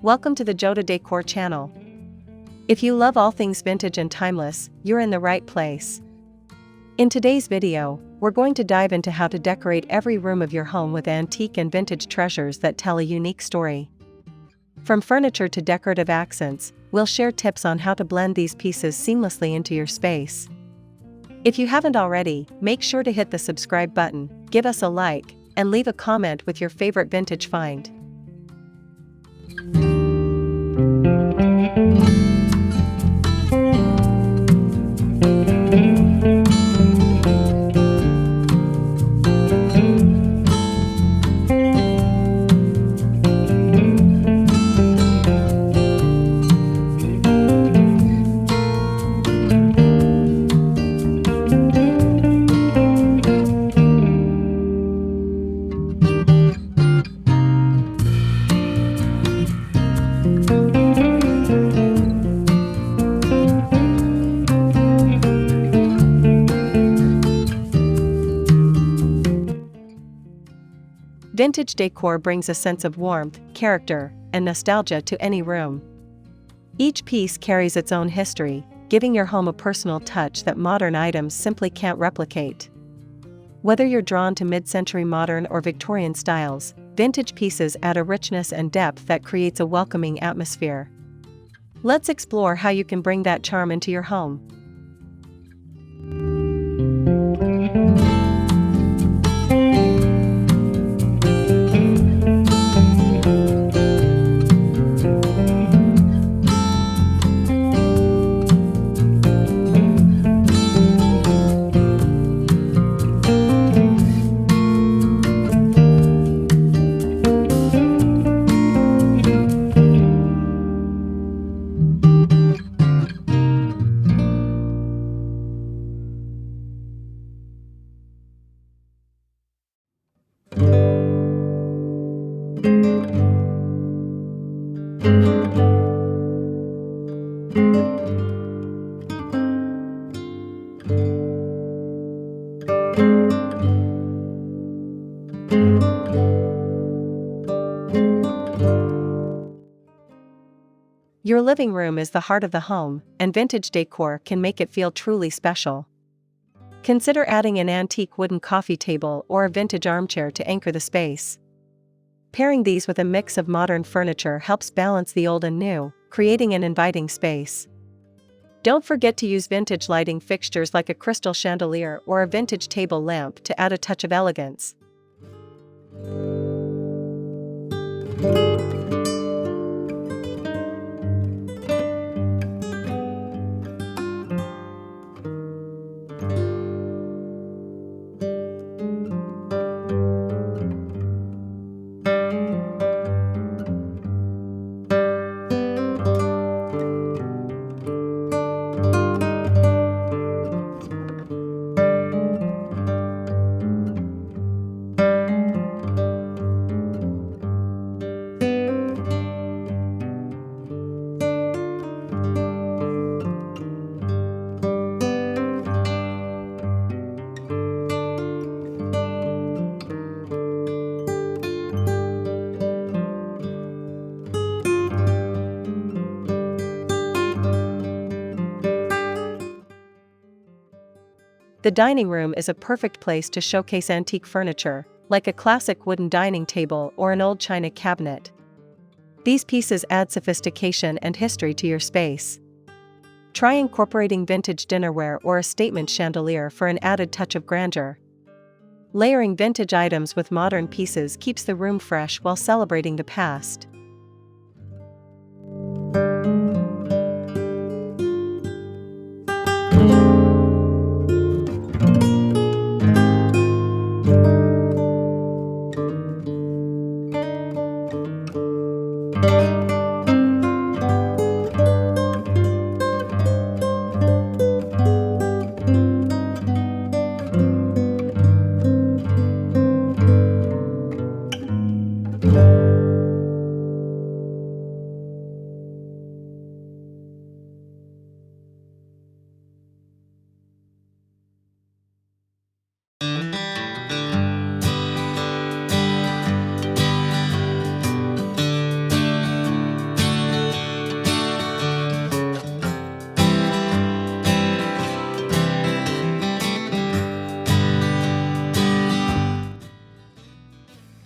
Welcome to the Decor channel. If you love all things vintage and timeless, you're in the right place. In today's video, we're going to dive into how to decorate every room of your home with antique and vintage treasures that tell a unique story. From furniture to decorative accents, we'll share tips on how to blend these pieces seamlessly into your space. If you haven't already, make sure to hit the subscribe button, give us a like, and leave a comment with your favorite vintage find. Vintage decor brings a sense of warmth, character, and nostalgia to any room. Each piece carries its own history, giving your home a personal touch that modern items simply can't replicate. Whether you're drawn to mid-century modern or Victorian styles, vintage pieces add a richness and depth that creates a welcoming atmosphere. Let's explore how you can bring that charm into your home. Your living room is the heart of the home, and vintage decor can make it feel truly special. Consider adding an antique wooden coffee table or a vintage armchair to anchor the space. Pairing these with a mix of modern furniture helps balance the old and new, creating an inviting space. Don't forget to use vintage lighting fixtures like a crystal chandelier or a vintage table lamp to add a touch of elegance. The dining room is a perfect place to showcase antique furniture, like a classic wooden dining table or an old china cabinet. These pieces add sophistication and history to your space. Try incorporating vintage dinnerware or a statement chandelier for an added touch of grandeur. Layering vintage items with modern pieces keeps the room fresh while celebrating the past.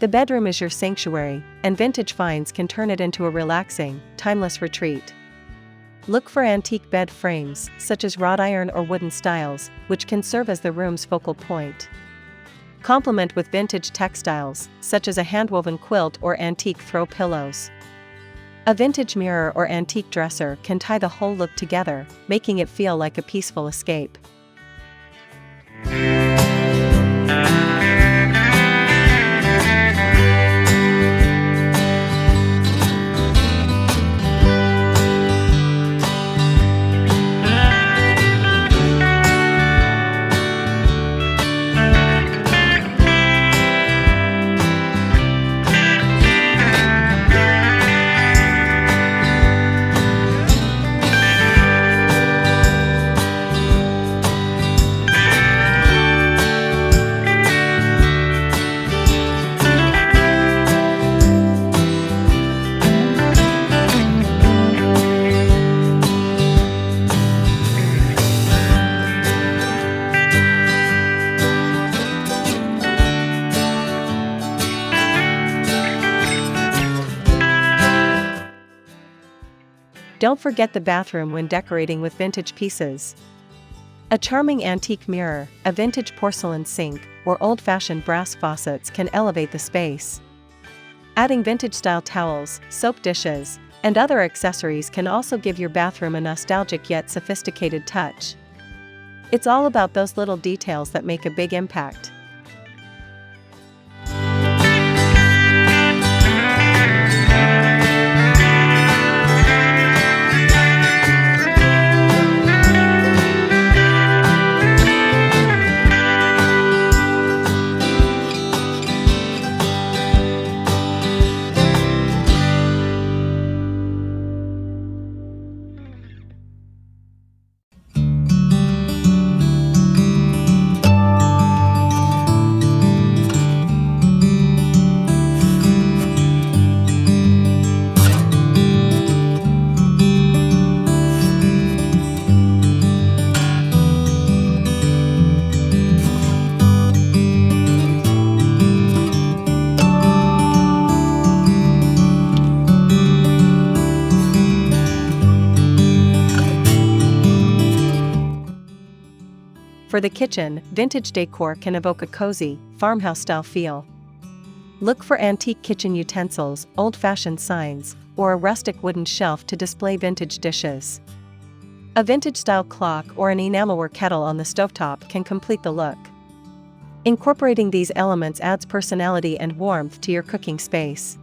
the bedroom is your sanctuary, and vintage finds can turn it into a relaxing, timeless retreat. Look for antique bed frames, such as wrought iron or wooden styles, which can serve as the room's focal point. Complement with vintage textiles, such as a handwoven quilt or antique throw pillows. A vintage mirror or antique dresser can tie the whole look together, making it feel like a peaceful escape. Don't forget the bathroom when decorating with vintage pieces. A charming antique mirror, a vintage porcelain sink, or old-fashioned brass faucets can elevate the space. Adding vintage-style towels, soap dishes, and other accessories can also give your bathroom a nostalgic yet sophisticated touch. It's all about those little details that make a big impact. For the kitchen, vintage decor can evoke a cozy, farmhouse-style feel. Look for antique kitchen utensils, old-fashioned signs, or a rustic wooden shelf to display vintage dishes. A vintage-style clock or an enamelware kettle on the stovetop can complete the look. Incorporating these elements adds personality and warmth to your cooking space.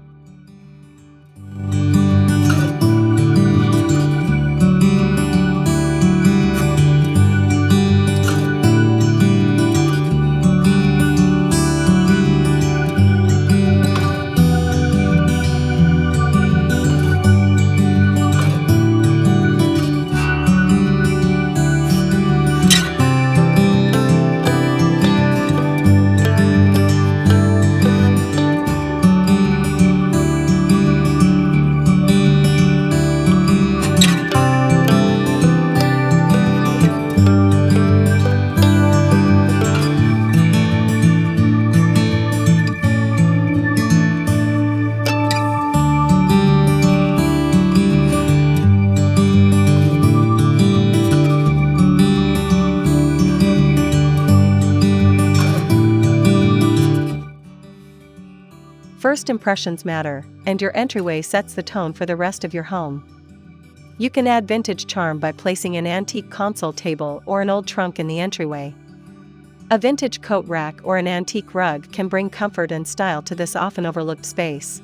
First impressions matter, and your entryway sets the tone for the rest of your home. You can add vintage charm by placing an antique console table or an old trunk in the entryway. A vintage coat rack or an antique rug can bring comfort and style to this often overlooked space.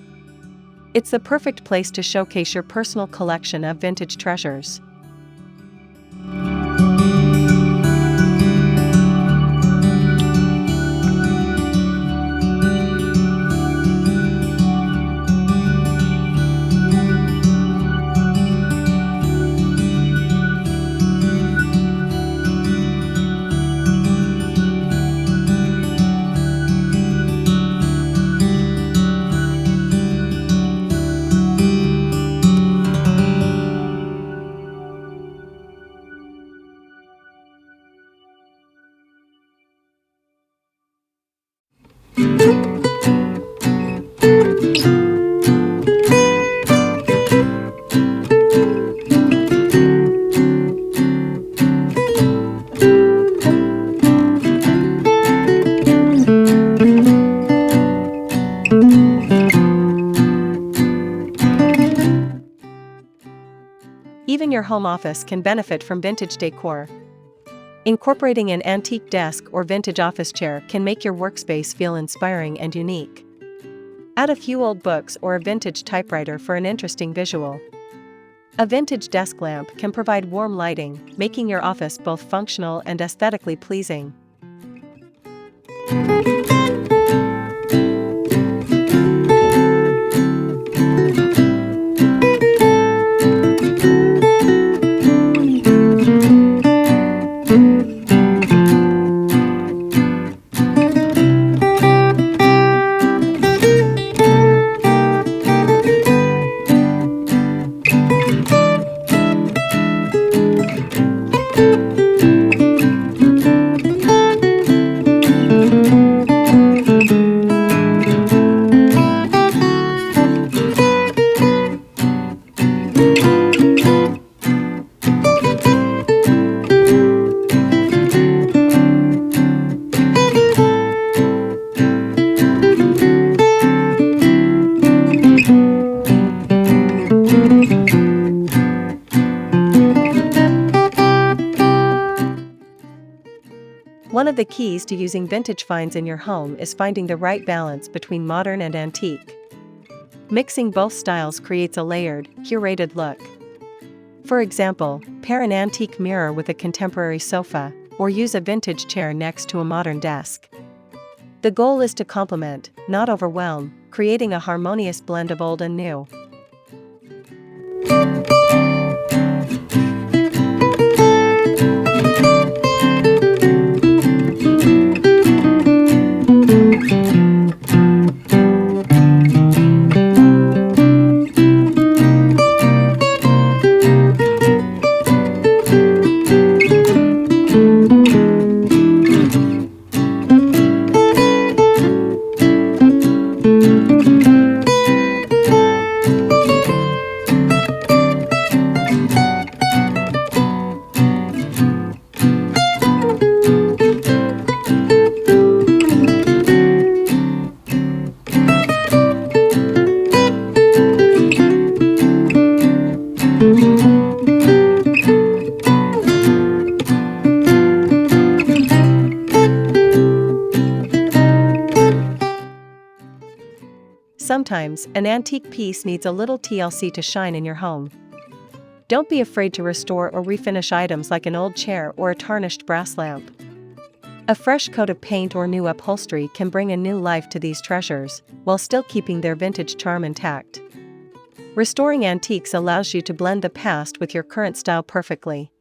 It's the perfect place to showcase your personal collection of vintage treasures. your home office can benefit from vintage decor. Incorporating an antique desk or vintage office chair can make your workspace feel inspiring and unique. Add a few old books or a vintage typewriter for an interesting visual. A vintage desk lamp can provide warm lighting, making your office both functional and aesthetically pleasing. One of the keys to using vintage finds in your home is finding the right balance between modern and antique. Mixing both styles creates a layered, curated look. For example, pair an antique mirror with a contemporary sofa, or use a vintage chair next to a modern desk. The goal is to complement, not overwhelm, creating a harmonious blend of old and new. Sometimes, an antique piece needs a little TLC to shine in your home. Don't be afraid to restore or refinish items like an old chair or a tarnished brass lamp. A fresh coat of paint or new upholstery can bring a new life to these treasures, while still keeping their vintage charm intact. Restoring antiques allows you to blend the past with your current style perfectly.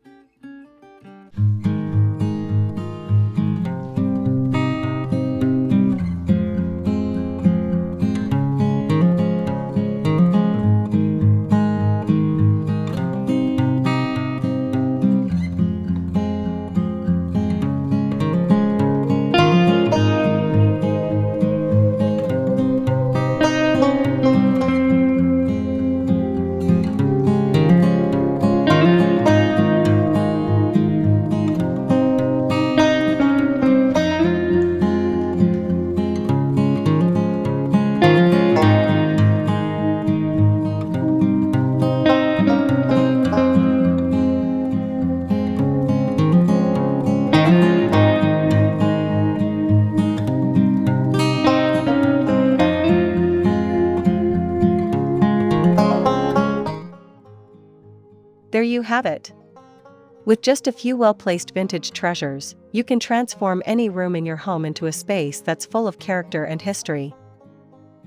There you have it. With just a few well-placed vintage treasures, you can transform any room in your home into a space that's full of character and history.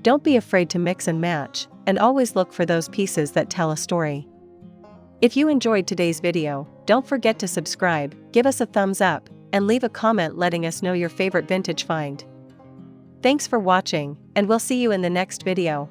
Don't be afraid to mix and match, and always look for those pieces that tell a story. If you enjoyed today's video, don't forget to subscribe, give us a thumbs up, and leave a comment letting us know your favorite vintage find. Thanks for watching, and we'll see you in the next video.